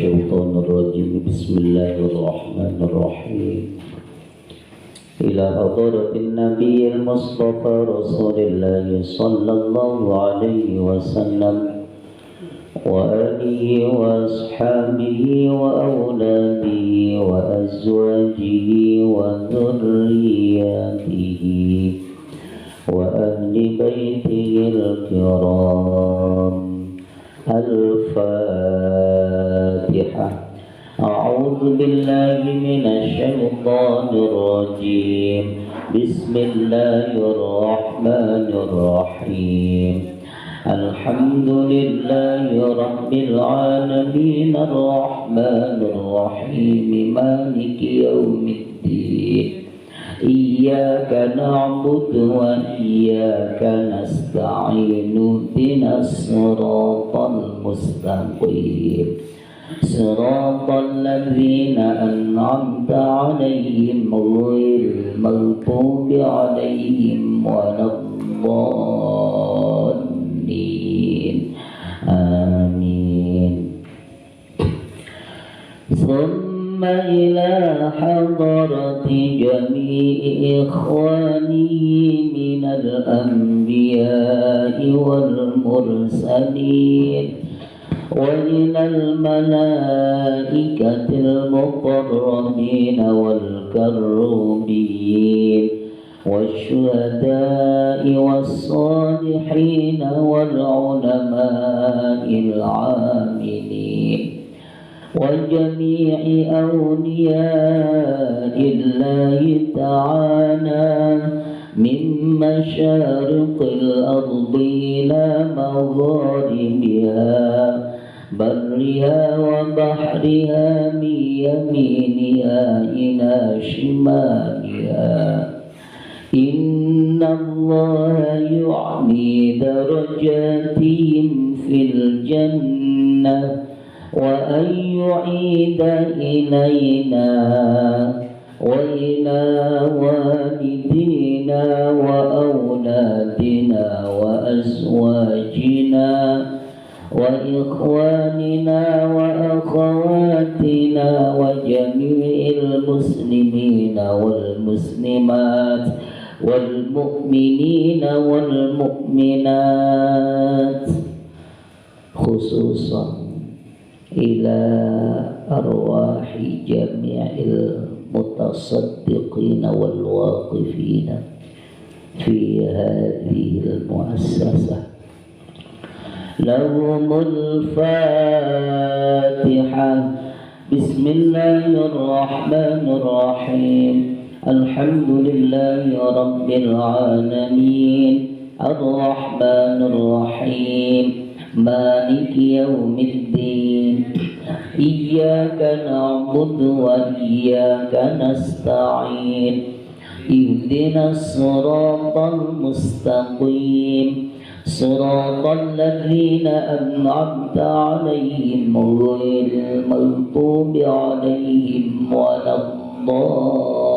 الشيطان الرجيم. بسم الله الرحمن الرحيم. إلى حضرة النبي المصطفى رسول الله صلى الله عليه وسلم وآله وأصحابه وأولاده وأزواجه وذرياته وأهل بيته الكرام. الفاتحة. أعوذ بالله من الشيطان الرجيم. بسم الله الرحمن الرحيم. الحمد لله رب العالمين الرحمن الرحيم مالك يوم الدين. إياك نعبد وإياك نستعين اهدنا الصراط المستقيم صراط الذين أنعمت عليهم غير المغضوب عليهم ولا الضالين. آمين. ثم إلى حضرة جميع إخواني من الأنبياء والمرسلين وإلى الملائكة المقربين والكروبين والشهداء والصالحين والعلماء العاملين وجميع أولياء الله تعالى من مشارق الأرض إلى مغاربها برها وبحرها من يمينها إلى شمالها. إن الله يعلي درجاتهم في الجنة وأن يعيد إلينا وإلى والدينا وأولادنا وأزواجنا وإخواننا وأخواتنا وجميع المسلمين والمسلمات والمؤمنين والمؤمنات خصوصا إلى أرواح جميع المتصدقين والواقفين في هذه المؤسسة. لهم الفاتحة. بسم الله الرحمن الرحيم. الحمد لله رب العالمين الرحمن الرحيم مالك يوم الدين. إياك نعبد وإياك نستعين اهدنا الصراط المستقيم صراط الذين أنعمت عليهم غير المغضوب عليهم ولا الضالين.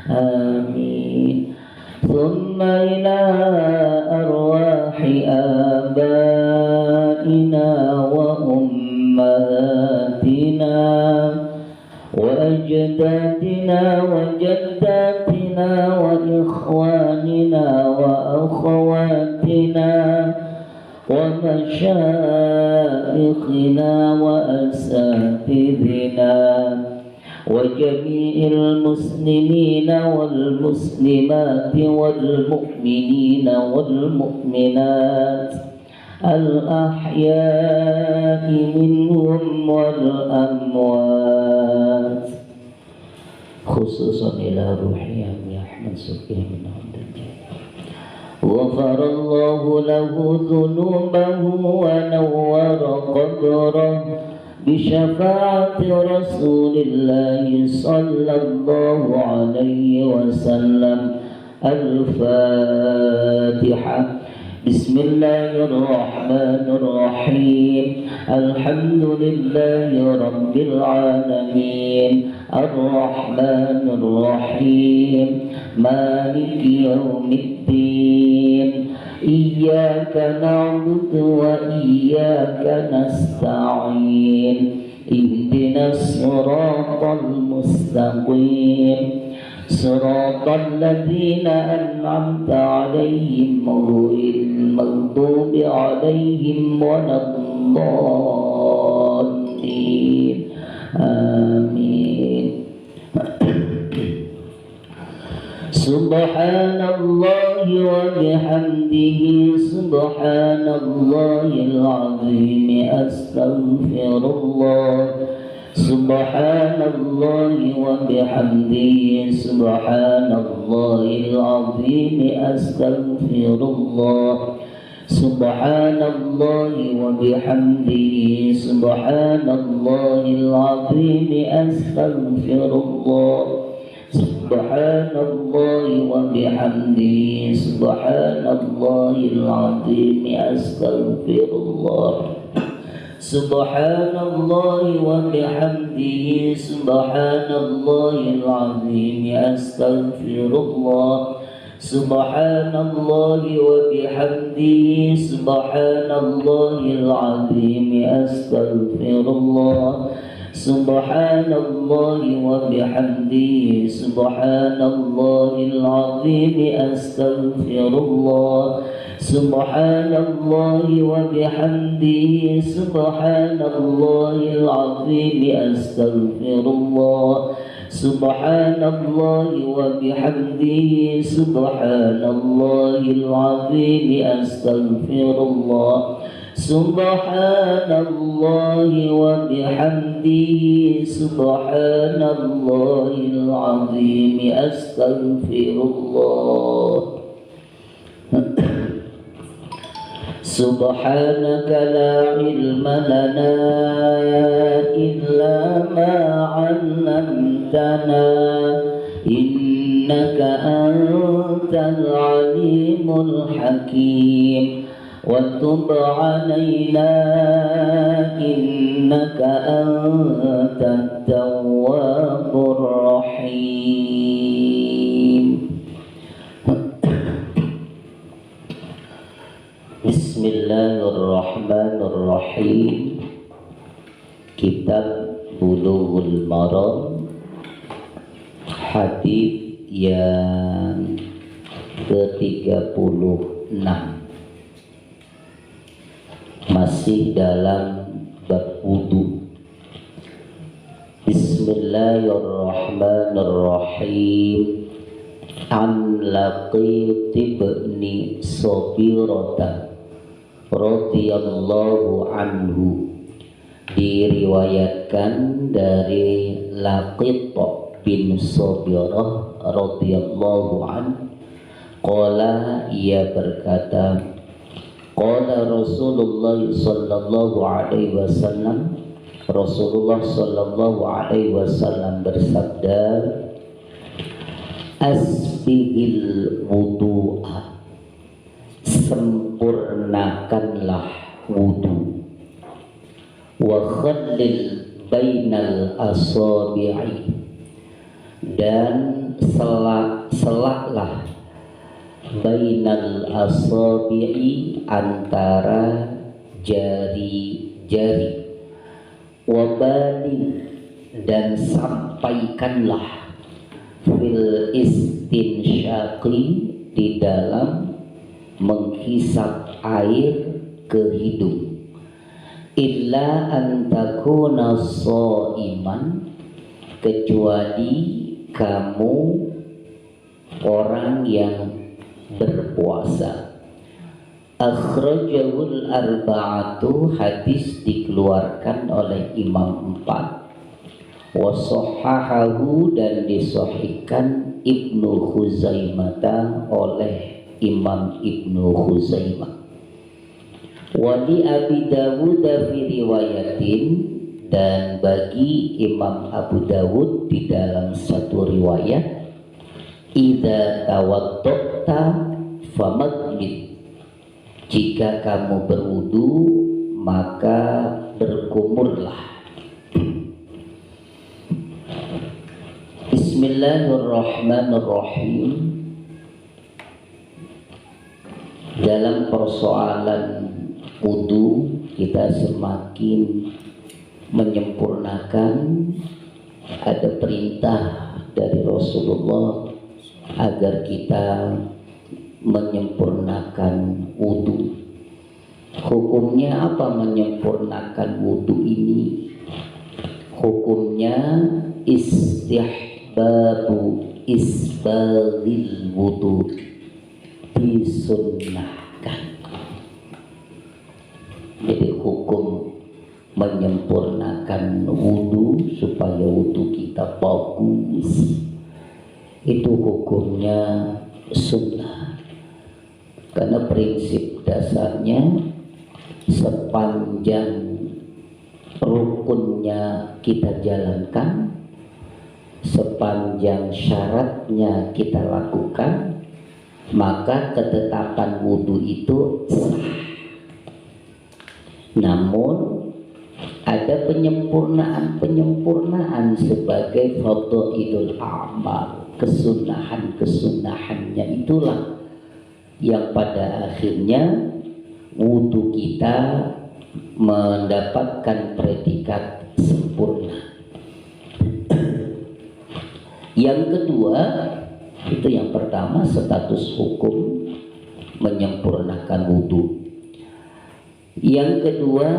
آمين. ثم إلى أرواح آبائنا وأمهاتنا وأجدادنا وجداتنا وإخواننا وأخواتنا ومشايخنا وأساتذتنا وجميع المسلمين والمسلمات والمؤمنين والمؤمنات الأحياء منهم والأموات خصوصا إلى روح أبي أحمد سكري من عند الجنة. غفر الله له ذنوبه ونور قبره بشفاعة رسول الله صلى الله عليه وسلم. الفاتحة. بسم الله الرحمن الرحيم. الحمد لله رب العالمين الرحمن الرحيم مالك يوم الدين. iyyaka na'budu wa iyyaka nasta'in ihdinas siratal mustaqim siratal ladzina an'amta 'alaihim ghairil maghdubi 'alaihim waladdallin. Amin. Subhanallahi wa bihamdihi subhanallahil azim astaghfirullah. Subhanallahi wa bihamdihi subhanallahil azim astaghfirullah. Subhanallahi wa bihamdihi subhanallahil azim astaghfirullah. Subhanallahi wa bihamdihi subhanallahil azim astaghfirullah. Subhanallahi wa bihamdihi subhanallahil azim astaghfirullah. Subhanallahi wa bihamdihi subhanallahil azim astaghfirullah. Subhanallahi wa bihamdihi subhanallahil azim astaghfirullah. Subhanallahi wa bihamdihi subhanallahil azim astaghfirullah. Subhanallahi wa bihamdihi subhanallahil azim astaghfirullah. Subhanallahi wa bihamdihi subhanallahil azim astaghfirullah. Subhanaka la ilma lana illa ma 'allamtana innaka antal alimul hakim. وتب علينا إنك أنت التواب الرحيم. بسم الله الرحمن الرحيم. Kitab Bulughul Maram, hadits yang ke-36, masih dalam bab wudu. Bismillahirrahmanirrahim. An Laqit ibn Sabirata radhiyallahu anhu, diriwayatkan dari Laqit bin Sabirah radhiyallahu anhu. Qala, ia berkata, qala Rasulullah sallallahu alaihi wasallam, Rasulullah sallallahu alaihi wasallam bersabda, asbihil wudu'a, sempurnakanlah wudu, wa khallil bainal asabi'i, dan selaklah bainal asabi'i, antara jari-jari, wabali, dan sampaikanlah fil istinsyaqi, di dalam menghisap air ke hidung, illa antakuna shaiman, kecuali kamu orang yang berpuasa. Akhrajahul arba'atu, hadis dikeluarkan oleh Imam 4. Wa sahhahahu, dan disahihkan Ibnu Khuzaimah oleh Imam Ibnu Khuzaimah. Wa li Abi Dawud fi riwayatin, dan bagi Imam Abu Dawud di dalam satu riwayat, idza tawaddata famadmid, jika kamu berwudu maka berkumurlah. Bismillahirrahmanirrahim. Dalam persoalan wudu kita semakin menyempurnakan. Ada perintah dari Rasulullah agar kita menyempurnakan wudu. Hukumnya apa menyempurnakan wudu ini? Hukumnya istihbabu isbaghil wudu, disunnahkan. Jadi hukum menyempurnakan wudu supaya wudu kita bagus itu hukumnya sunnah. Karena prinsip dasarnya sepanjang rukunnya kita jalankan, sepanjang syaratnya kita lakukan, maka ketetapan wudu itu sah. Namun ada penyempurnaan sebagai fadhailul amal, kesunahannya itulah yang pada akhirnya wudu kita mendapatkan predikat sempurna. Yang kedua, itu yang pertama, status hukum menyempurnakan wudu. Yang kedua,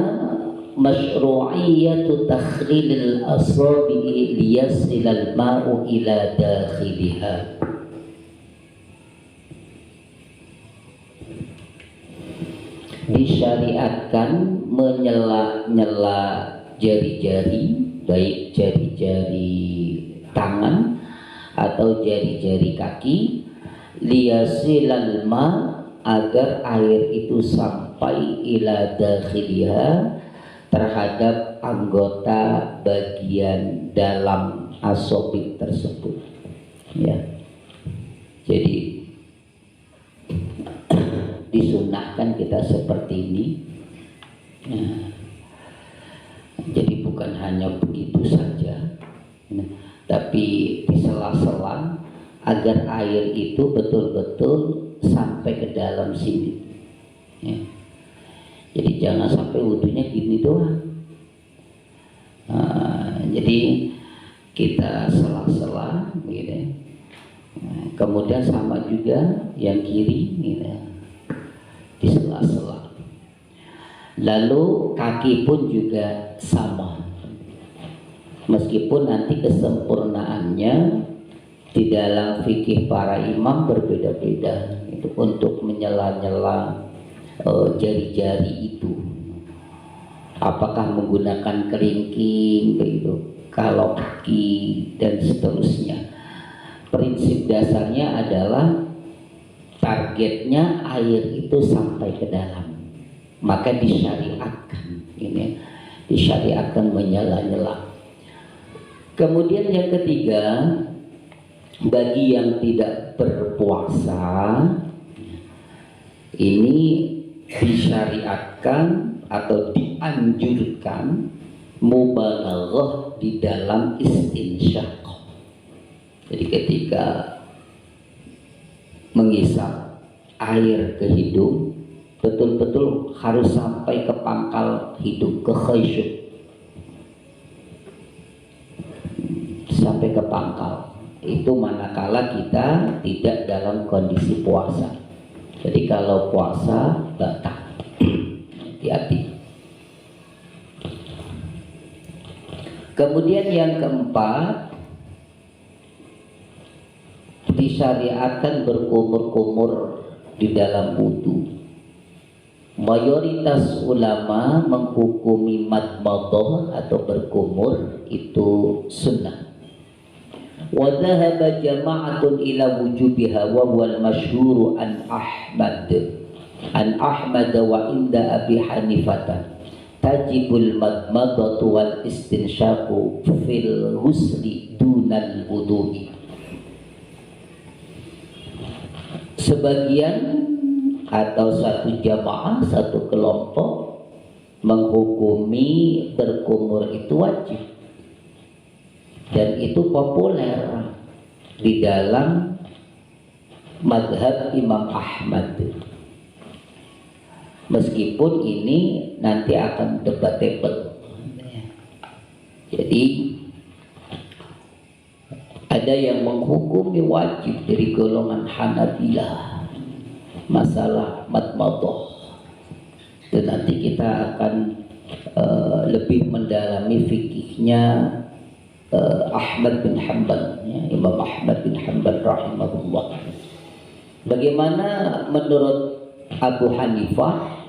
masyru'iyatu takhlilil asabi'i liyasilal ma'u ila dakhiliha. Disyariatkan menyela-nyela jari-jari, baik jari-jari tangan atau jari-jari kaki, liyasilal ma', agar air itu sampai ila dakhiliha, terhadap anggota bagian dalam asobik tersebut, ya. Jadi disunahkan kita seperti ini. Nah, jadi bukan hanya begitu saja, nah, tapi di sela-sela agar air itu betul-betul sampai ke dalam sini, ya. Jadi jangan sampai wudunya gini doang. Jadi kita sela-sela, gitu. Kemudian sama juga yang kiri, gitu, di sela-sela. Lalu kaki pun juga sama. Meskipun nanti kesempurnaannya di dalam fikih para imam berbeda-beda, itu untuk menyela-nyela jari-jari itu. Apakah menggunakan kelingking, begitu, kalau kaki dan seterusnya. Prinsip dasarnya adalah targetnya air itu sampai ke dalam, maka disyariatkan ini, disyariatkan menyela-nyela. Kemudian yang ketiga, bagi yang tidak berpuasa ini disyariatkan atau dianjurkan mubalaghah di dalam istinsyaq. Jadi ketika menghisap air ke hidung, betul-betul harus sampai ke pangkal hidung, ke khaysyum, sampai ke pangkal. Itu manakala kita tidak dalam kondisi puasa. Jadi kalau puasa batal. Hati-hati. Kemudian yang keempat, disyariatkan berkumur-kumur di dalam wudu. Mayoritas ulama menghukumi madmadah atau berkumur itu sunnah. Wa dhahaba jama'atun ila wujubiha wa wal masyhur an Ahmad wa inda Abi Hanifah tajibul madmadatu wal istinsyaqu fil husli dunal wudu'i. Sebagian atau satu jamaah, satu kelompok menghukumi berkumur itu wajib, dan itu populer di dalam mazhab Imam Ahmad. Meskipun ini nanti akan debatable. Jadi ada yang menghukumi wajib dari golongan Hanabilah masalah madmadah. Dan nanti kita akan lebih mendalami fikihnya Ahmad bin Hanbal, ya, Imam Ahmad bin Hanbal rahimahullah. Bagaimana menurut Abu Hanifah?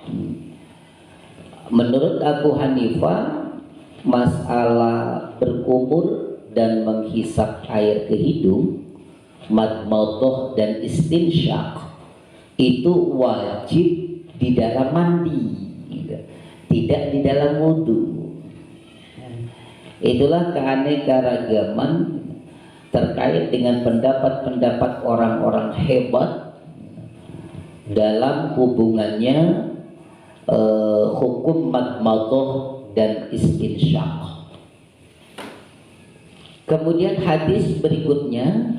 Menurut Abu Hanifah, masalah berkumur dan menghisap air ke hidung, madmadah dan istinsyaq itu wajib di dalam mandi, gitu. Tidak di dalam wudu. Itulah keanekaragaman terkait dengan pendapat-pendapat orang-orang hebat dalam hubungannya hukum madmadah dan istinsyaq. Kemudian hadis berikutnya,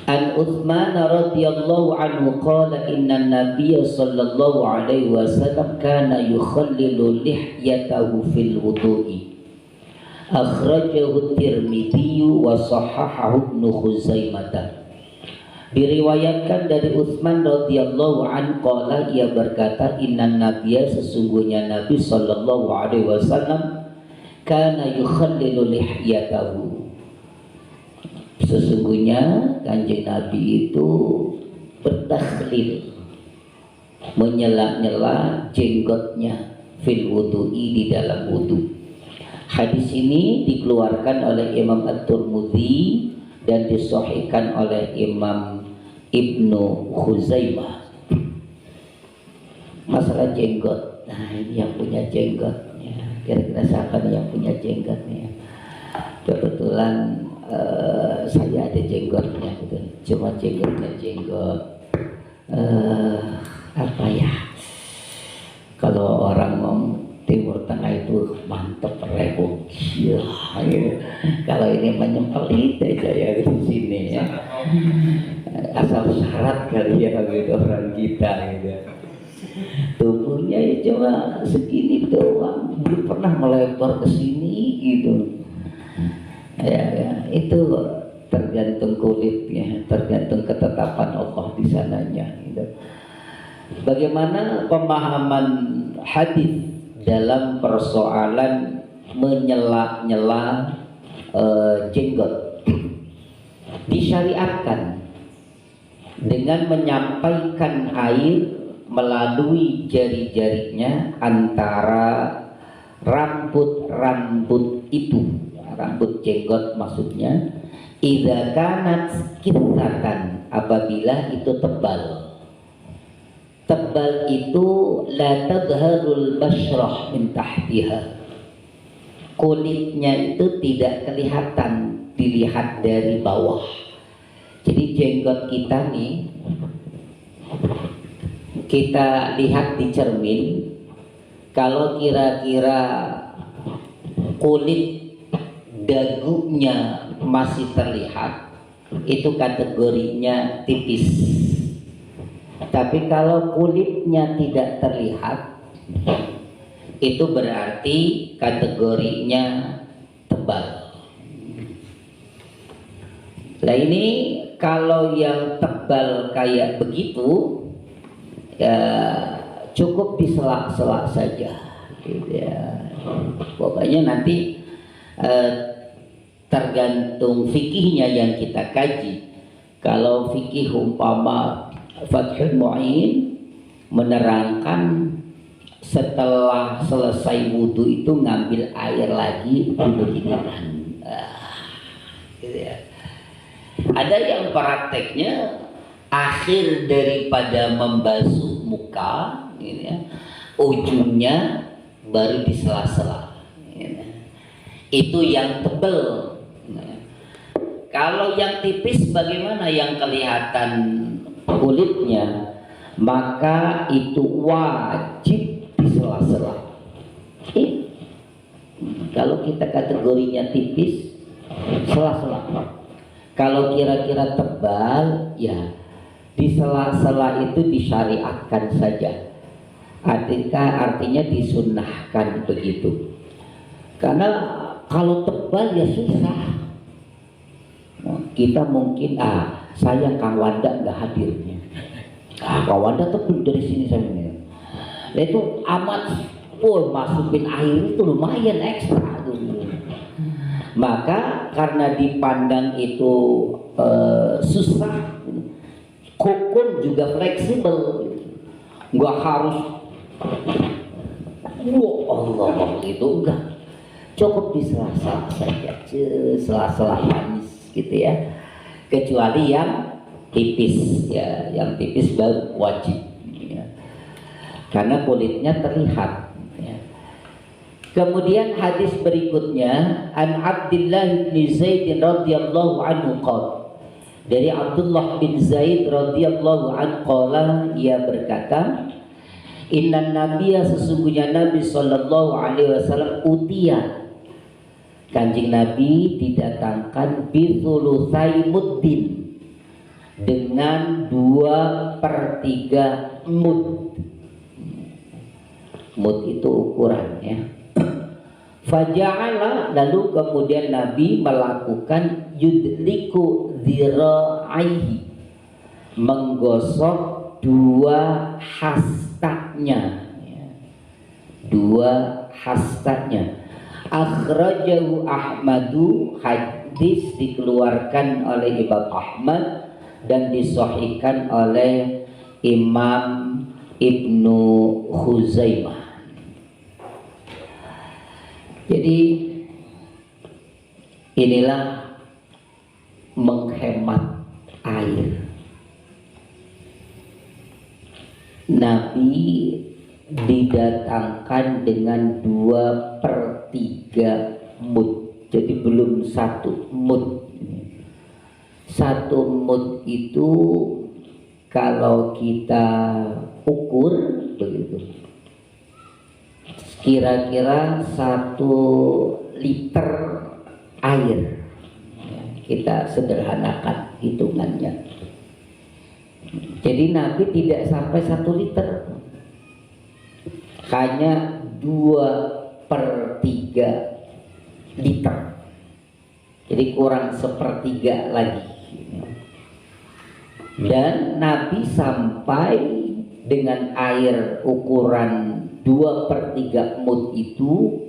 An Utsman radhiyallahu anhu qala inna nabiyya sallallahu alaihi wasallam kana yukhallilu lihyatahu fil wudu'i. Akhrajahu Tirmidzi wa sahahahu Ibnu Khuzaimah. Diriwayatkan dari Utsman radhiyallahu anhu qala, ia berkata, inna nabiyya, sesungguhnya Nabi sallallahu alaihi wasallam kana yukhallilu lihyatahu, sesungguhnya Kanjeng Nabi itu bertakhlil, menyela-nyela jenggotnya fil wudu'i, di dalam wudu. Hadis ini dikeluarkan oleh Imam At-Tirmidzi dan disahihkan oleh Imam Ibnu Khuzaimah. Masalah jenggot, nah ini yang punya jenggot, ya, kira-kira siapa nih yang punya jenggot nih? Kebetulan saya ada jenggotnya gitu. Cuma jenggotnya jenggot apa ya, kalau orang ngomong Timur Tengah itu mantep repot ya, kalau ini menyempelit aja ya di sini ya, asal syarat kali ya gitu orang kita gitu. Tubuhnya ya cuma segini doang, belum pernah melebar ke sini gitu. Ya, itu tergantung kulitnya, tergantung ketetapan Allah di sananya. Gitu. Bagaimana pemahaman hadis dalam persoalan menyela-nyela jenggot? Disyariatkan dengan menyampaikan air melalui jari-jarinya antara rambut-rambut itu. Rambut jenggot maksudnya, idza kanat kitsatan, apabila itu tebal. Tebal itu la tadharul basyrah min tahtiha, kulitnya itu tidak kelihatan dilihat dari bawah. Jadi jenggot kita nih, kita lihat di cermin, kalau kira-kira kulit dagunya masih terlihat, itu kategorinya tipis. Tapi kalau kulitnya tidak terlihat, itu berarti kategorinya tebal. Nah ini kalau yang tebal kayak begitu, ya cukup diselak-selak saja, gitu ya. Pokoknya nanti tergantung fikihnya yang kita kaji. Kalau fikih umpama Fathul Mu'in menerangkan setelah selesai wudu itu ngambil air lagi beginian, gitu ya. Ada yang prakteknya akhir daripada membasuh muka, gitu ya, ujungnya baru disela-sela, gitu. Itu yang tebel. Kalau yang tipis bagaimana, yang kelihatan kulitnya, maka itu wajib disela-sela. Kalau kita kategorinya tipis, sela-sela. Kalau kira-kira tebal, ya di sela-sela itu disyariatkan saja. Artinya disunnahkan begitu. Karena kalau tebal ya susah. Nah, kita mungkin sayang Kang Wanda nggak hadirnya. Kang Wanda tebal dari sini sampai. Nah, itu amat, masukin air itu lumayan ekstra dulu. Maka karena dipandang itu susah, hukum juga fleksibel, nggak harus Allah itu, enggak, cukup di sela-sela saja, sela-sela manis gitu ya, kecuali yang tipis ya, yang tipis baru wajib ya. Karena kulitnya terlihat ya. Kemudian hadis berikutnya, an Abdullah bin Zaid radhiyallahu anhu qala, dari Abdullah bin Zaid radhiyallahu anhu qala, ia berkata, inna nabiyya, sesungguhnya Nabi sallallahu alaihi wasallam, utia, Kanjeng Nabi didatangkan bithulutsai muddin, dengan 2/3 mud. Mud itu ukurannya. Faja'ala, lalu kemudian Nabi melakukan yudliku dzira'aihi, menggosok 2 hastanya ya. 2 hastanya. Akhrajahu Ahmadu, hadis dikeluarkan oleh Imam Ahmad dan disahihkan oleh Imam Ibnu Khuzaimah. Jadi inilah menghemat air. Nabi didatangkan dengan 2/3 mud. Jadi belum 1 mud. 1 mud itu kalau kita ukur begitu, kira-kira 1 liter air. Kita sederhanakan hitungannya. Jadi Nabi tidak sampai 1 liter, hanya 2/3 liter. Jadi kurang 1/3 lagi. Dan Nabi sampai dengan air ukuran 2/3 mud itu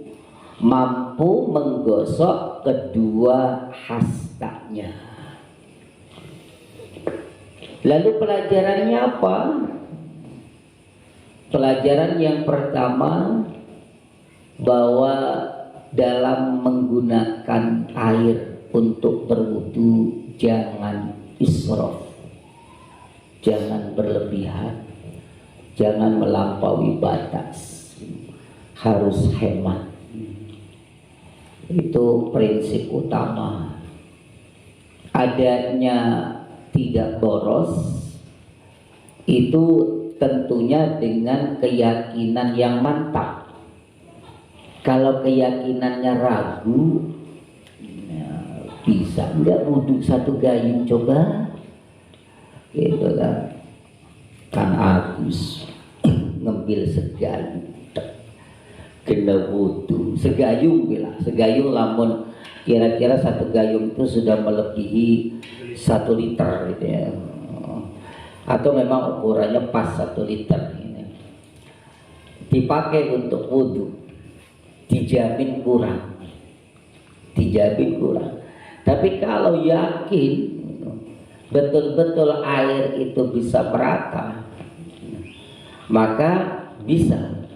mampu menggosok kedua hastanya. Lalu pelajarannya apa? Pelajaran yang pertama, bahwa dalam menggunakan air untuk berwudu jangan israf, jangan berlebihan, jangan melampaui batas, harus hemat. Itu prinsip utama. Adanya tidak boros itu tentunya dengan keyakinan yang mantap. Kalau keyakinannya ragu, ya, bisa enggak wudhu 1 gayung, coba gitu kan. Kang Agus ngambil segayung, kena wudhu segayung, bila segayung, lamun kira-kira 1 gayung itu sudah melebihi 1 liter gitu ya, atau memang ukurannya pas 1 liter ini, dipakai untuk wudhu, dijamin kurang. Tapi kalau yakin betul-betul air itu bisa merata, maka bisa.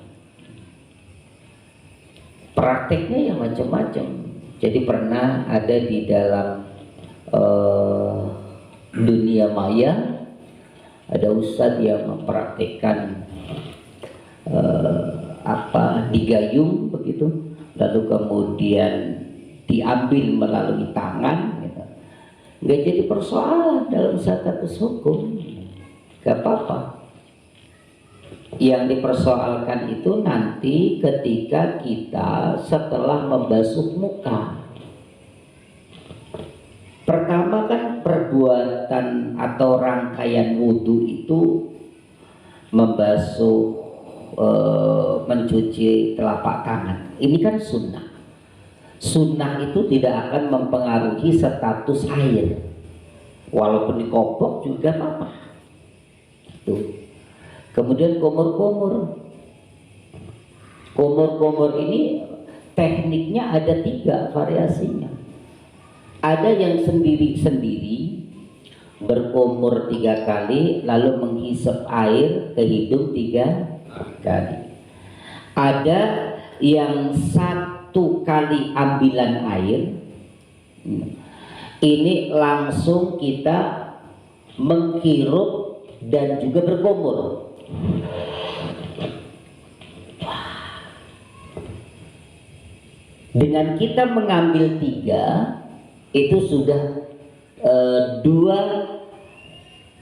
Prakteknya yang macam-macam. Jadi pernah ada di dalam dunia maya, ada ustadz yang mempraktikkan digayung begitu, lalu kemudian diambil melalui tangan gitu. Nggak jadi persoalan dalam status hukum, nggak apa-apa. Yang dipersoalkan itu nanti ketika kita setelah membasuh muka. Pertama kan perbuatan atau rangkaian wudhu itu membasuh mencuci telapak tangan. Ini kan sunnah. Sunnah itu tidak akan mempengaruhi status air, walaupun dikopok juga apa. Tuh. Kemudian kumur ini tekniknya ada 3 variasinya. Ada yang sendiri-sendiri berkumur 3 kali lalu menghisap air ke hidung 3 kali. Ada yang 1 kali ambilan air, ini langsung kita menghirup dan juga berkumur. Dengan kita mengambil 3 itu sudah 2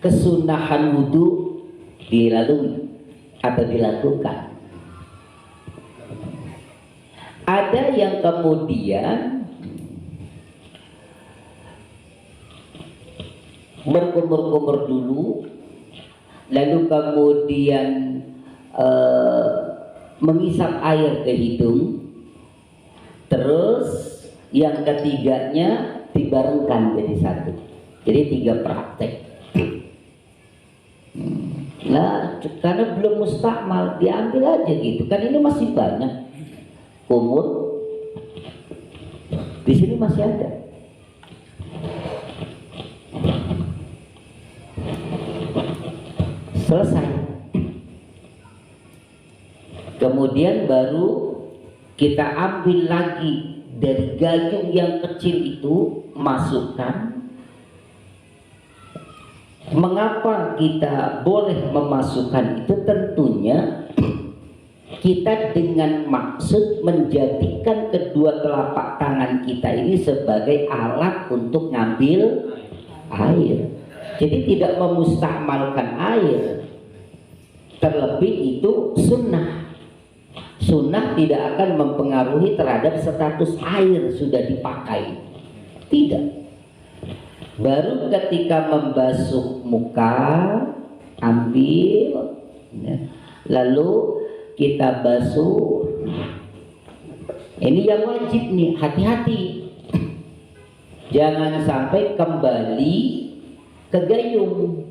kesunahan wudhu dilalui atau dilakukan. Ada yang kemudian berkumur-kumur dulu, lalu kemudian mengisap air ke hidung, terus yang ketiganya dibarengkan jadi 1. Jadi 3 praktek. Nah, karena belum mustakmal, diambil aja gitu. Kan ini masih banyak kumur. Di sini masih ada. Selesai. Kemudian baru kita ambil lagi dari gayung yang kecil itu, masukkan. Mengapa kita boleh memasukkan itu? Tentunya kita dengan maksud menjadikan kedua telapak tangan kita ini sebagai alat untuk ngambil air. Jadi tidak memustakmalkan air. Terlebih itu sunnah. Sunnah tidak akan mempengaruhi terhadap status air sudah dipakai. Tidak. Baru ketika membasuh muka, ambil, ya, lalu kita basuh. Ini yang wajib nih, hati-hati. Jangan sampai kembali ke gayung.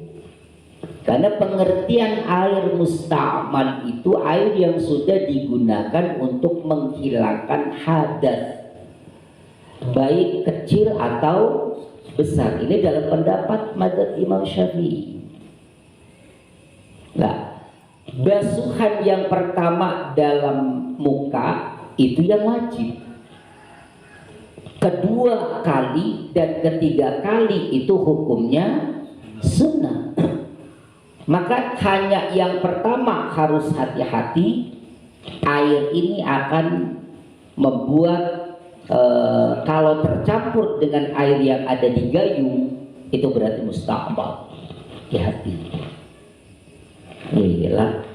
Karena pengertian air mustakmal itu air yang sudah digunakan untuk menghilangkan hadas, baik kecil atau besar. Ini dalam pendapat mazhab Imam Syafi'i. Nah, basuhan yang pertama dalam muka itu yang wajib. Kedua kali dan ketiga kali itu hukumnya sunnah. Maka hanya yang pertama harus hati-hati. Air ini akan membuat kalau tercampur dengan air yang ada di gayung itu berarti mustakmal. Hati-hati. Iyalah,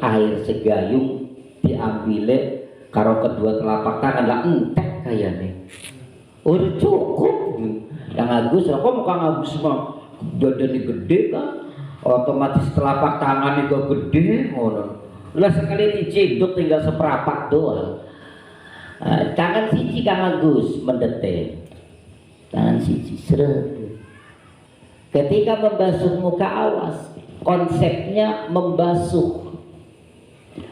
air segayung diambil karo kedua telapak tangan lah entek kayaknya. Udah cukup. Yang Agus, kok muka Agus mah badannya gede kan? Otomatis telapak tangan itu gede. Lah sekali diciduk tinggal seperapat doang. Tangan siji Kang Agus mendetek. Tangan siji seret. Ketika membasuh muka, awas, konsepnya membasuh.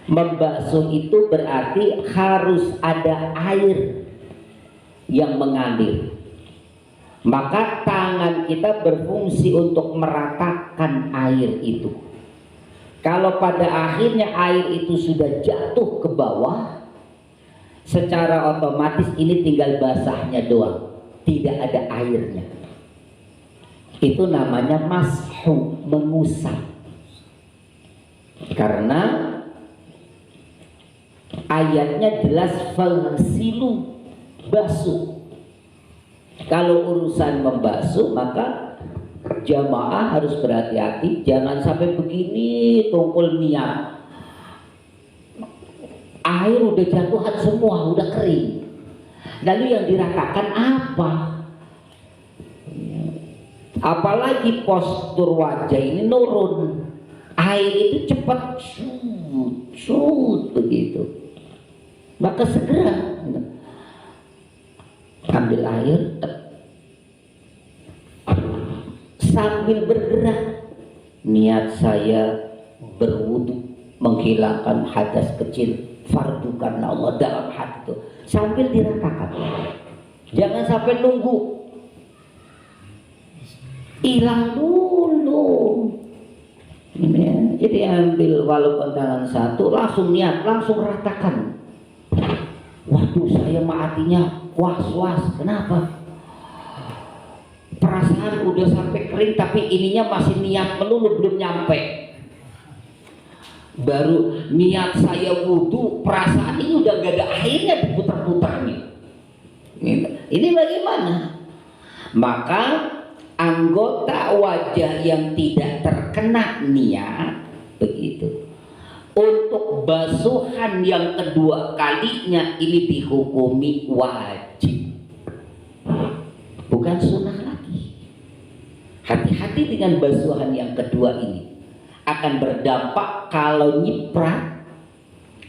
Membasuh itu berarti harus ada air yang mengalir. Maka tangan kita berfungsi untuk meratakan air itu. Kalau pada akhirnya air itu sudah jatuh ke bawah, secara otomatis ini tinggal basahnya doang, tidak ada airnya. Itu namanya mashu, mengusap. Karena ayatnya jelas fagsilu, basuh. Kalau urusan membasuh maka jamaah harus berhati-hati, jangan sampai begini tumpul niat. Air udah jatuhan semua, udah kering. Lalu yang diratakan apa? Apalagi postur wajah ini nurun. air itu cepat surut begitu, maka segera ambil air sambil bergerak, niat saya berwudu menghilangkan hadas kecil fardu karena Allah dalam hati itu, sambil diratakan, jangan sampai nunggu hilang dulu. Ini ya. Jadi ambil walaupun tangan satu, langsung niat, langsung ratakan. Waduh, saya matinya was-was. Kenapa? Perasaan udah sampai kering, tapi ininya masih niat melulu, belum nyampe. Baru niat saya wudu, perasaan ini udah gak ada airnya, diputar-putar nih. Ini bagaimana? Maka anggota wajah yang tidak terkena niat begitu, untuk basuhan yang kedua kalinya ini dihukumi wajib, bukan sunnah lagi. Hati-hati dengan basuhan yang kedua ini, akan berdampak kalau nyiprat,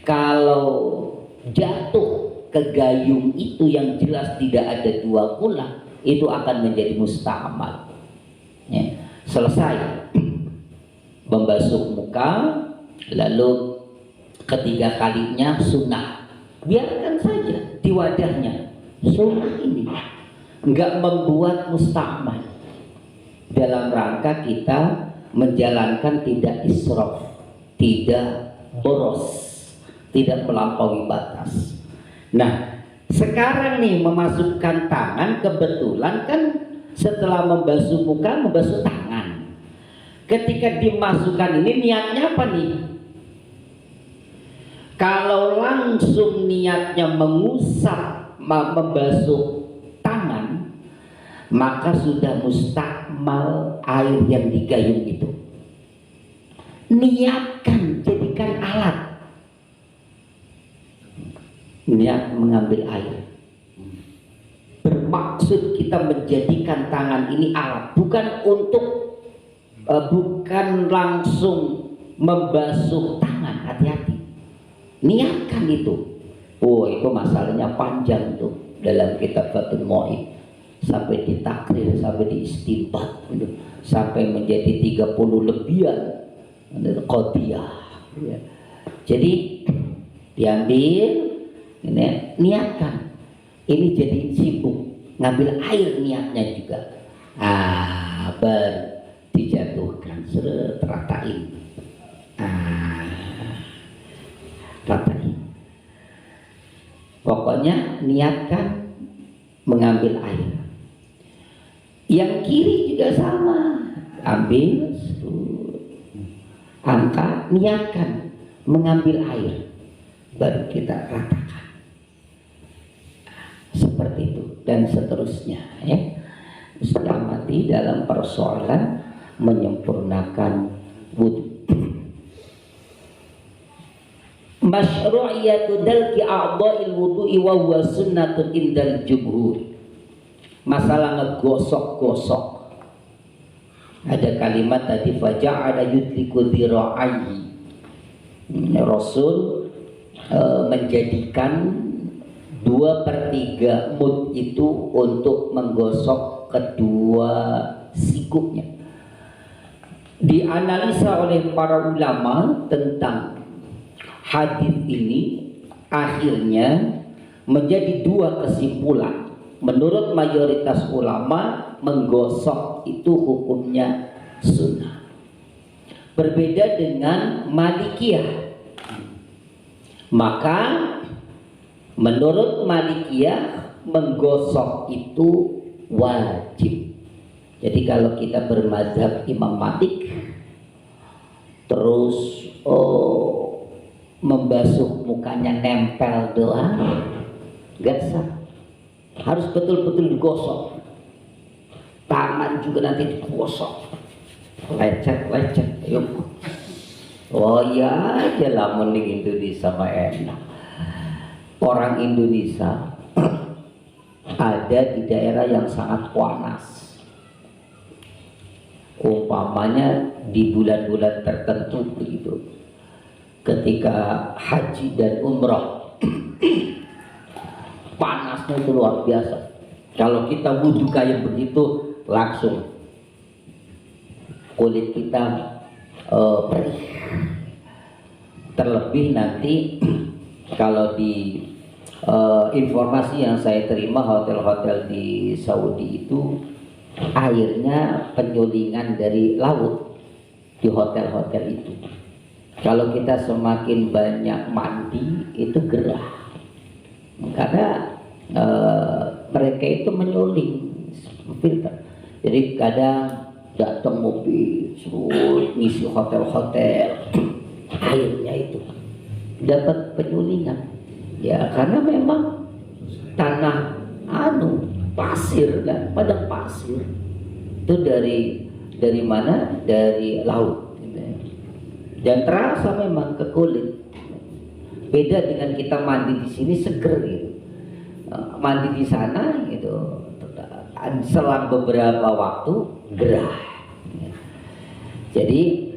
kalau jatuh ke gayung itu yang jelas tidak ada dua kula, itu akan menjadi musta'mal. Ya. Selesai membasuh muka, lalu ketiga kalinya sunnah, biarkan saja di wadahnya. Sunnah ini enggak membuat musta'mal, dalam rangka kita menjalankan tidak israf, tidak boros, tidak melampaui batas. Nah, sekarang nih memasukkan tangan, kebetulan kan setelah membasuh muka, membasuh tangan. Ketika dimasukkan ini niatnya apa nih? Kalau langsung niatnya mengusap, membasuh tangan, maka sudah mustakmal air yang digayung itu. Niatkan, jadikan alat. Niat mengambil air, bermaksud kita menjadikan tangan ini alat, bukan untuk bukan langsung membasuh tangan. Hati-hati, niatkan itu. Oh, itu masalahnya panjang tuh dalam kitab Fathul Mu'in, sampai ditakrir, sampai diistinbat, sampai menjadi 30 lebihan qadiyah. Jadi diambil, ini niatkan, ini jadi sibuk ngambil air, niatnya juga dijatuhkan, seret, ratain, ratain. Pokoknya niatkan mengambil air. Yang kiri juga sama, ambil, angkat, niatkan mengambil air, baru kita ratakan. Seperti itu dan seterusnya, ya. Mesti dalam persoalan menyempurnakan wudu. Masyru'iyatu dalki a'dha'il wudu'i wa huwa sunnatun indal jumhur. Masalah ngegosok-gosok. Ada kalimat tadi, faja'ala yudliku dhira'ayhi. Rasul menjadikan 2/3 mud itu untuk menggosok kedua sikunya. Dianalisa oleh para ulama tentang hadis ini, akhirnya menjadi 2 kesimpulan. Menurut mayoritas ulama, menggosok itu hukumnya sunnah. Berbeda dengan Malikiyah. Maka menurut Malikiyah menggosok itu wajib. Jadi kalau kita bermadzhab Imam Malik, terus membasuh mukanya nempel doang, gak sah. Harus betul-betul digosok. Tangan juga nanti digosok, lecet-lecet. Oh ya aja lah, mending Indonesia mah enak. Orang Indonesia ada di daerah yang sangat panas, umpamanya di bulan-bulan tertentu begitu, ketika haji dan umrah panasnya itu luar biasa. Kalau kita wudhu kayak begitu langsung kulit kita perih. Terlebih nanti kalau di informasi yang saya terima, hotel-hotel di Saudi itu airnya penyulingan dari laut di hotel-hotel itu. Kalau kita semakin banyak mandi itu gerah, karena mereka itu menyuling filter. Jadi kadang datang mobil ngisi hotel-hotel, airnya itu dapat penyulingan ya, karena memang tanah pasir kan, padang pasir itu dari mana, dari laut gitu ya. Dan terasa memang ke kulit. Beda dengan kita mandi di sini seger gitu, mandi di sana gitu selang beberapa waktu gerah. Jadi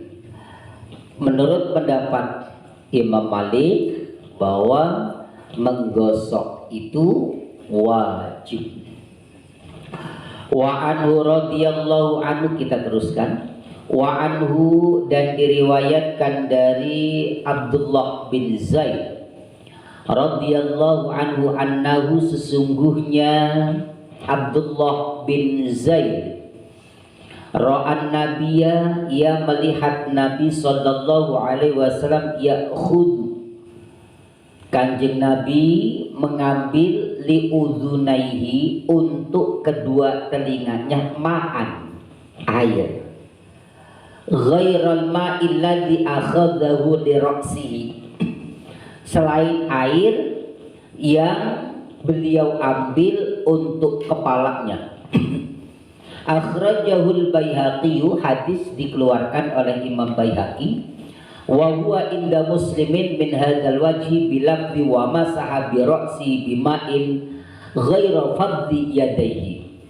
menurut pendapat Imam Malik bahwa menggosok itu wajib. Wa anhu radhiyallahu anhu, kita teruskan. Wa anhu, dan diriwayatkan dari Abdullah bin Zaid radhiyallahu anhu annahu, sesungguhnya Abdullah bin Zaid ra'an nabiyya, ia melihat Nabi sallallahu alaihi wasallam ya'khudhu, Kanjeng Nabi mengambil liudhunaihi, untuk kedua telinganya, ma'an, air, ghairal ma'il ladzi akhadhahu li ra'sihi, selain air yang beliau ambil untuk kepalanya. Akhrajahul Baihaqi, hadis dikeluarkan oleh Imam Baihaqi. Wa huwa inda Muslimin min hadzal wajhi bilafzi wa masaha bi ra'si bima'in ghaira fadli yadayhi.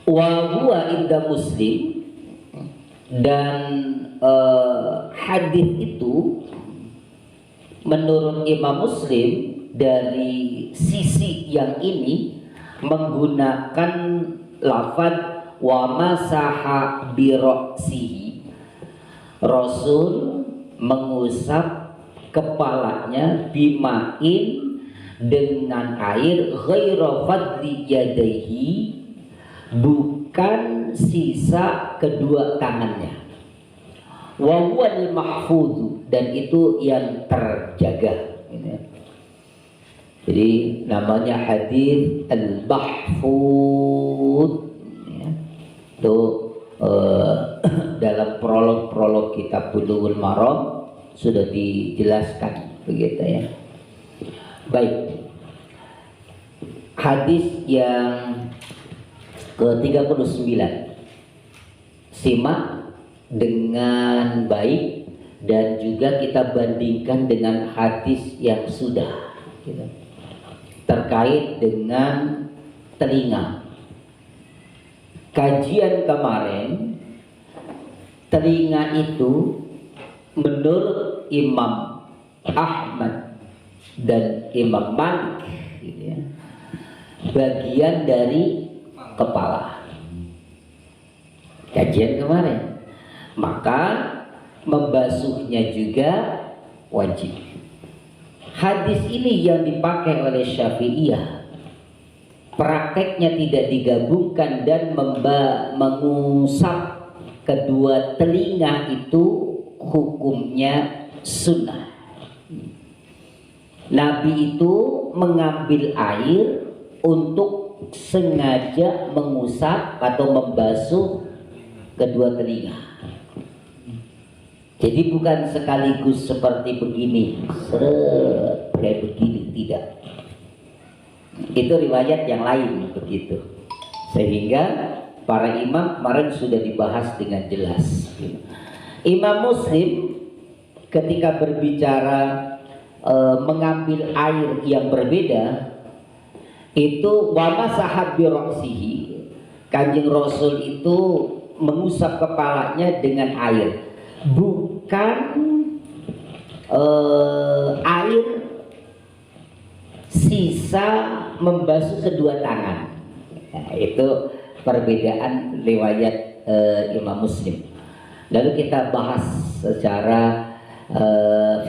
Wa huwa inda Muslim, dan hadis itu menurut Imam Muslim dari sisi yang ini menggunakan lafaz wa masaha bi ra'sihi, Rasul mengusap kepalanya bima'in, dengan air, ghaira fadli yadaihi, bukan sisa kedua tangannya. Wa huwal mahfudhu, dan itu yang terjaga. Jadi namanya hadis al-mahfudz ya. Itu dalam prolog kitab Bulughul Maram sudah dijelaskan begitu ya. Baik. Hadis yang ke-39. Simak dengan baik dan juga kita bandingkan dengan hadis yang sudah gitu, terkait dengan telinga. Kajian kemarin, telinga itu menurut Imam Ahmad dan Imam Malik gitu ya, bagian dari kepala. Kajian kemarin, maka membasuhnya juga wajib. Hadis ini yang dipakai oleh Syafi'iyah, prakteknya tidak digabungkan dan mengusap kedua telinga itu hukumnya sunnah. Nabi itu mengambil air untuk sengaja mengusap atau membasuh kedua telinga. Jadi bukan sekaligus seperti begini, kayak begini, tidak. Itu riwayat yang lain begitu. Sehingga para imam kemarin sudah dibahas dengan jelas. Imam Muslim ketika berbicara mengambil air yang berbeda, itu wa masaha bi ra'sihi, Kanjeng Rasul itu mengusap kepalanya dengan air, bukan air sisa membasuh kedua tangan. Nah, itu perbedaan riwayat Imam Muslim. Lalu kita bahas secara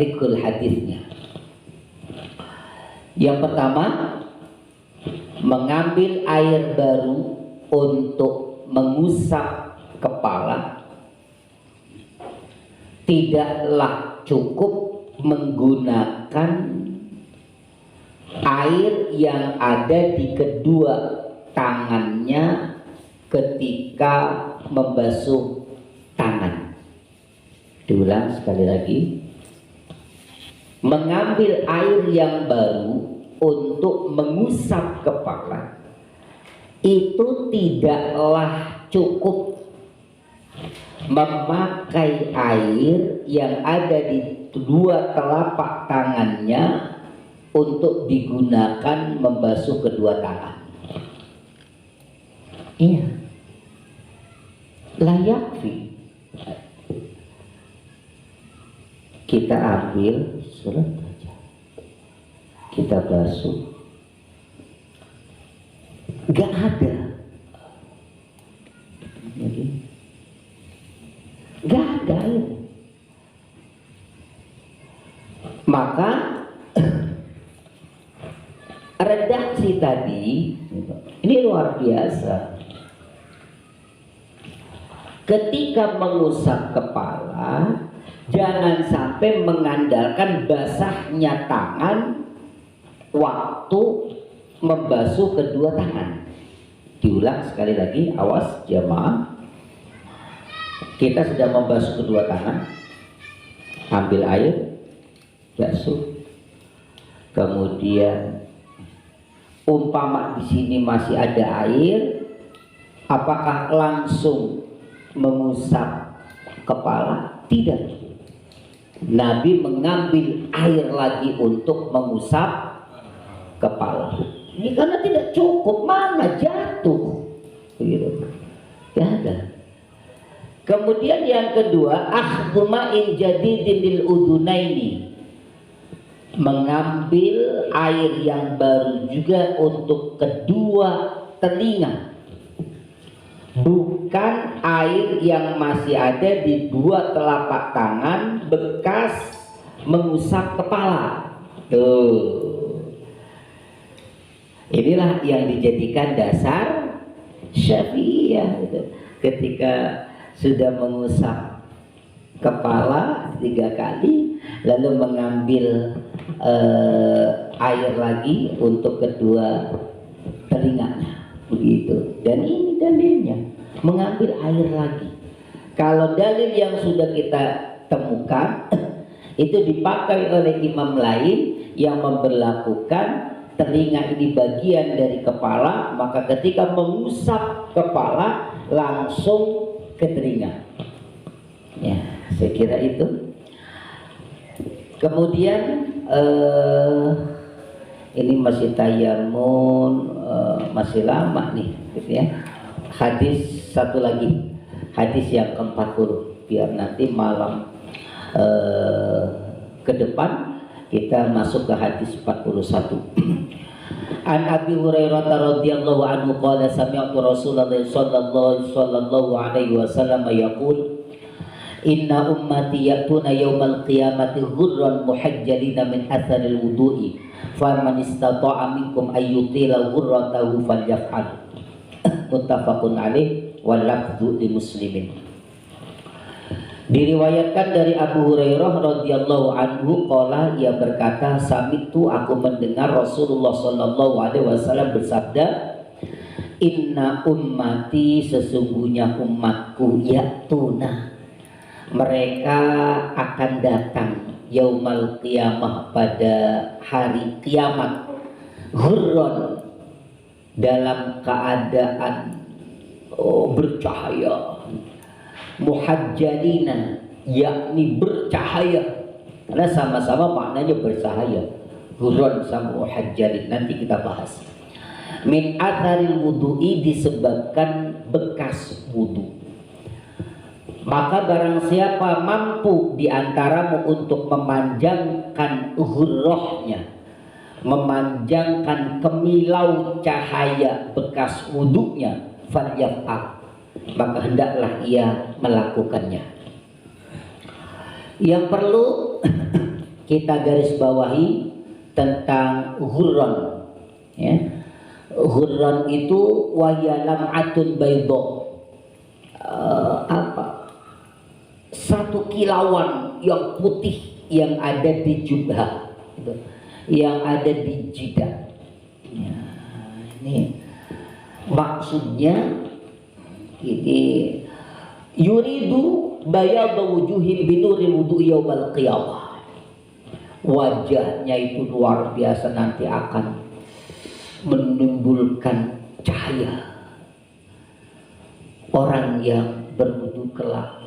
fiqhul hadisnya. Yang pertama, mengambil air baru untuk mengusap kepala tidaklah cukup menggunakan air yang ada di kedua tangannya ketika membasuh tangan. Diulang sekali lagi, mengambil air yang baru untuk mengusap kepala itu tidaklah cukup memakai air yang ada di dua telapak tangannya untuk digunakan membasuh kedua tangan. Iya, layak sih. Kita ambil surat aja, kita basuh, gak ada, gak ada air. Maka redaksi tadi ini luar biasa. Ketika mengusap kepala, jangan sampai mengandalkan basahnya tangan waktu membasuh kedua tangan. Diulang sekali lagi, awas jamaah. Kita sudah membasuh kedua tangan, ambil air, basuh. Kemudian umpama di sini masih ada air, apakah langsung mengusap kepala? Tidak. Nabi mengambil air lagi untuk mengusap kepala. Ini karena tidak cukup, mana jatuh, begitu. Ya ada. Kemudian yang kedua, akhdhu ma'in jadidin lil udunaini, mengambil air yang baru juga untuk kedua telinga, bukan air yang masih ada di dua telapak tangan bekas mengusap kepala. Tuh, inilah yang dijadikan dasar Syafi'iyah gitu. Ketika sudah mengusap kepala 3 kali, lalu mengambil air lagi untuk kedua telinganya, begitu. Dan ini dalilnya, mengambil air lagi. Kalau dalil yang sudah kita temukan itu dipakai oleh imam lain yang memberlakukan telinga ini bagian dari kepala, maka ketika mengusap kepala langsung ke telinga. Ya, saya kira itu. Kemudian ini masih tayamun, masih lama nih, gitu ya. Hadis satu lagi, hadis yang ke-40, biar nanti malam ke depan kita masuk ke hadis 41. An Abi Hurairah radhiyallahu anhu qala sami'tu Rasulullah sallallahu alaihi wasallam yaqul inna ummati ya'tuna yawmal qiyamati ghurran muhajjalina min atharil wudu'i faman istata'a minkum ayyutila ghurratahu falyaf'al. Muttafaqun alaih wal lafdhu li muslimin. Diriwayatkan dari Abu Hurairah radhiyallahu anhu qala, ia berkata, sami'tu, aku mendengar Rasulullah sallallahu alaihi wasallam bersabda, inna ummati, sesungguhnya umatku, ya'tuna, mereka akan datang yaumal qiyamah, pada hari kiamat, ghurran, dalam keadaan bercahaya, muhajjalina, yakni bercahaya, karena sama-sama maknanya bercahaya, ghurran sama muhajjalin, nanti kita bahas. Min atharil wudu'i, disebabkan bekas wudu. Maka barang siapa mampu di antaramu untuk memanjangkan ghurrahnya, memanjangkan kemilau cahaya bekas wudhunya, falyaf'al, maka hendaklah ia melakukannya. Yang perlu kita garis bawahi tentang ghurran, ya. Ghurran itu wayalam'atun baydha, satu kilauan yang putih yang ada di jubah, yang ada di jidat. Ya, ini maksudnya, ini yuridu bayadha wujuhin binuril wudu yaumal qiyamah. Wajahnya itu luar biasa, nanti akan menimbulkan cahaya. Orang yang berwudu kelak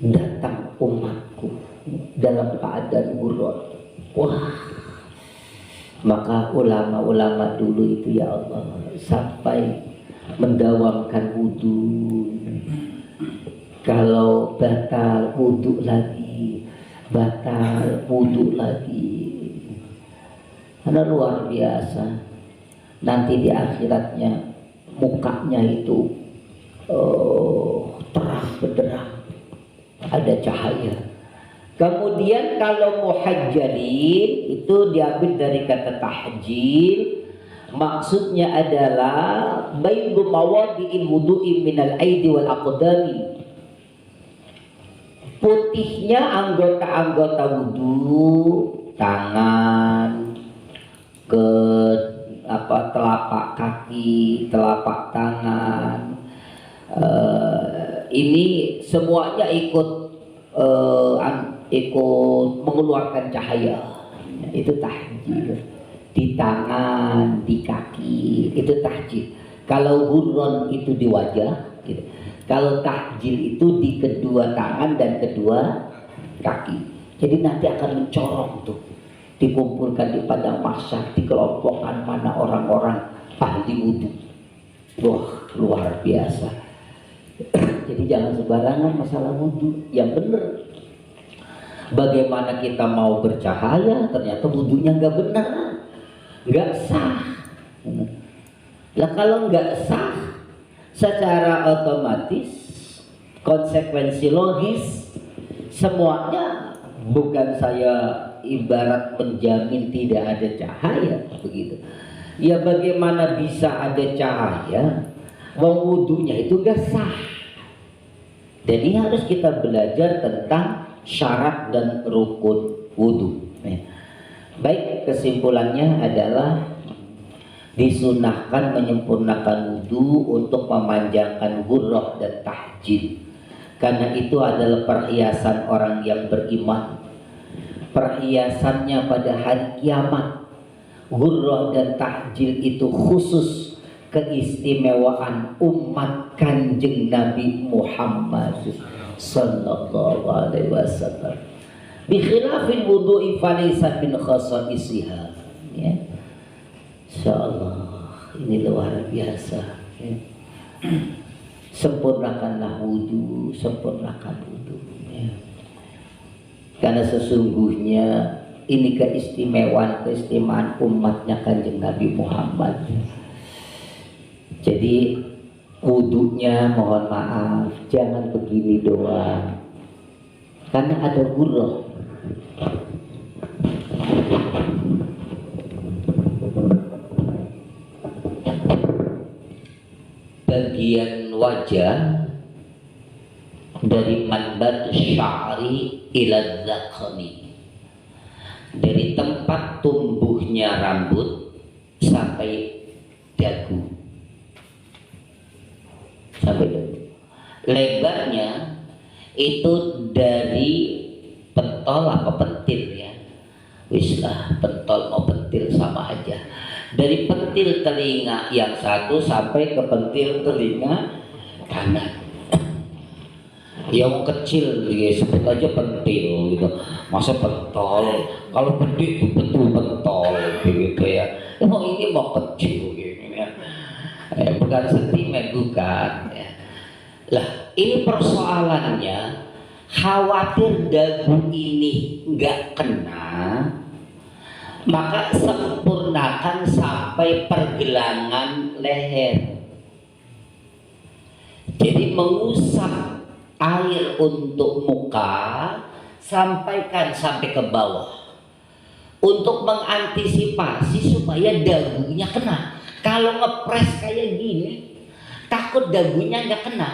datang umatku dalam keadaan ghurran. Wah, maka ulama-ulama dulu itu ya Allah sampai mendawamkan wudu. Kalau batal wudu lagi, batal wudu lagi. Karena luar biasa. Nanti di akhiratnya mukanya itu terang benderang, ada cahaya. Kemudian kalau muhajjalin itu diambil dari kata tahjil, maksudnya adalah baydu mawadi'il wudu'i minal aidi wal aqdami. Putihnya anggota-anggota wudu, tangan, ke telapak kaki, telapak tangan, ini semuanya ikut mengeluarkan cahaya. Itu tahjil. Di tangan, di kaki, itu tahjil. Kalau ghurran itu di wajah, gitu. Kalau tahjil itu di kedua tangan dan kedua kaki. Jadi nanti akan mencorong tuh, dikumpulkan di padang mahsyar, dikelompokkan mana orang-orang ahli wudu. Wah, luar biasa. Jadi jangan sembarangan masalah wudu, yang benar. Bagaimana kita mau bercahaya ternyata wudunya nggak benar, nggak sah. Lah kalau nggak sah, secara otomatis konsekuensi logis semuanya, bukan saya ibarat menjamin tidak ada cahaya begitu. Ya bagaimana bisa ada cahaya wong wudunya itu gak sah. Jadi harus kita belajar tentang syarat dan rukun wudu. Baik, kesimpulannya adalah disunahkan menyempurnakan wudu untuk memanjangkan ghurrah dan tahjil, karena itu adalah perhiasan orang yang beriman, perhiasannya pada hari kiamat. Ghurrah dan tahjil itu khusus keistimewaan umat Kanjeng Nabi Muhammad sallallahu alaihi wasallam. Bi khilafil wudu'i falaysa min khasaisiha. Ya. Insyaallah ini luar biasa. Ya. Sempurnakanlah wudu, sempurnakan wudu. Ya. Karena sesungguhnya ini keistimewaan umatnya Kanjeng Nabi Muhammad. Jadi wudunya mohon maaf jangan begini doang, karena ada ghurrah. Bagian wajah dari manbat sya'ri ila zakhmi, dari tempat tumbuhnya rambut sampai dagu, sampai dagu. Lebarnya itu dari pentol apa pentil ya, wis lah pentol mau pentil sama aja. Dari pentil telinga yang satu sampai ke pentil telinga kanan. Yang kecil ya sebut aja pentil gitu, masa pentol, kalau gede itu betul pentol gitu ya. Oh ini mau kecil gitu ya, bukan sentimen bukan ya. Lah ini persoalannya, khawatir dagu ini nggak kena, maka sempurnakan sampai pergelangan leher. Jadi mengusap air untuk muka, sampaikan sampai ke bawah untuk mengantisipasi supaya dagunya kena. Kalau ngepres kayak gini, takut dagunya nggak kena.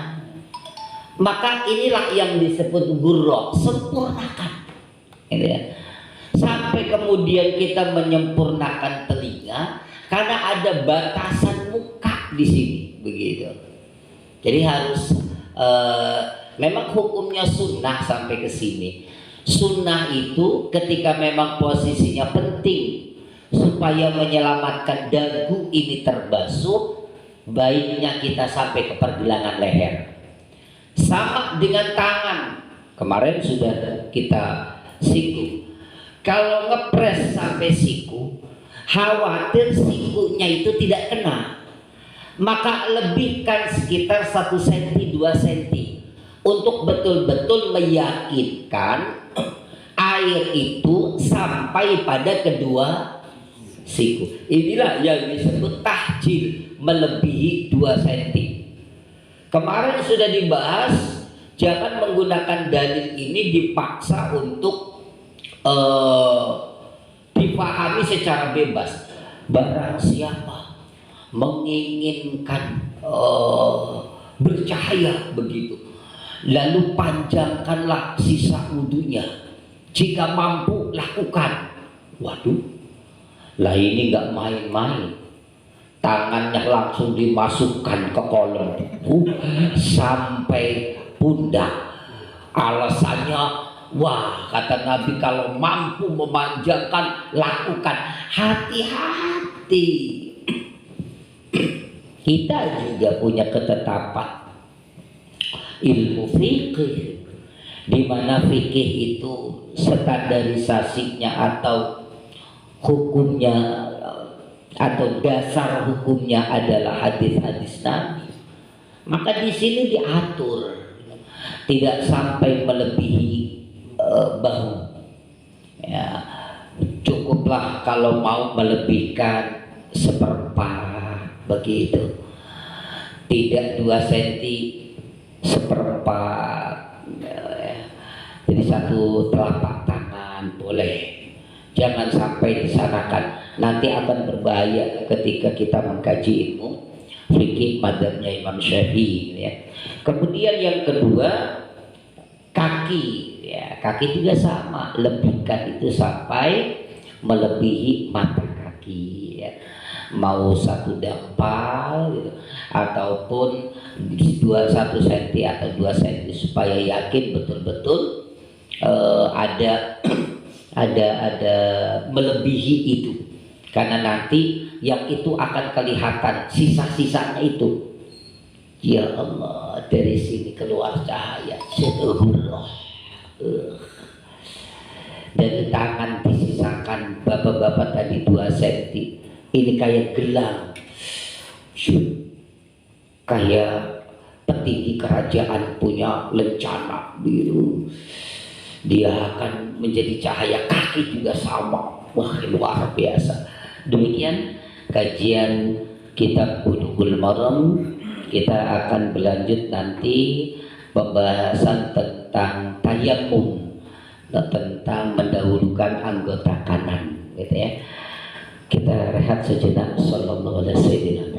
Maka inilah yang disebut gurrah, sempurnakan. Gitu ya. Sampai kemudian kita menyempurnakan telinga, karena ada batasan muka di sini, begitu. Jadi harus memang hukumnya sunnah sampai ke sini. Sunnah itu ketika memang posisinya penting supaya menyelamatkan dagu ini terbasuh, baiknya kita sampai ke pergelangan leher. Sama dengan tangan, kemarin sudah kita singgung. Kalau ngepres sampai siku, khawatir sikunya itu tidak kena, maka lebihkan sekitar 1 cm 2 cm untuk betul-betul meyakinkan air itu sampai pada kedua siku. Inilah yang disebut tahjil, melebihi 2 cm. Kemarin sudah dibahas, jangan menggunakan dalil ini dipaksa untuk dipahami secara bebas. Barang siapa menginginkan bercahaya begitu, lalu panjangkanlah sisa wudunya. Jika mampu lakukan. Waduh, lah ini nggak main-main. Tangannya langsung dimasukkan ke kolom sampai pundak. Alasannya, wah, kata Nabi, kalau mampu memanjangkan lakukan. Hati-hati. Kita juga punya ketetapan ilmu fikih, di mana fikih itu standarisasinya atau hukumnya atau dasar hukumnya adalah hadis-hadis Nabi. Maka di sini diatur tidak sampai melebihi bahu. Ya, cukuplah kalau mau melebihkan 1/4 begitu. Tidak 2 cm 1/4. Jadi 1 telapak tangan boleh. Jangan sampai disanakan, nanti akan berbahaya ketika kita mengkaji ilmu fikih madzhabnya Imam Syafi'i ya. Kemudian yang kedua, kaki ya, kaki juga sama, lebihkan itu sampai melebihi mata kaki ya. Mau 1 dampal gitu, ataupun 1 cm atau 2 cm supaya yakin betul-betul ada melebihi itu, karena nanti yang itu akan kelihatan sisa-sisanya itu. Ya Allah, dari sini keluar cahaya. Dari tangan disisakan bapak-bapak tadi 2 cm. Ini kayak gelang, kayak petinggi kerajaan punya lencana biru. Dia akan menjadi cahaya. Kaki juga sama. Wah, luar biasa. Demikian kajian kitab Bulughul Maram. Kita akan berlanjut nanti pembahasan tentang tayammum, tentang mendahulukan anggota kanan gitu ya. Kita rehat sejenak. Sallallahu alaihi wasallam.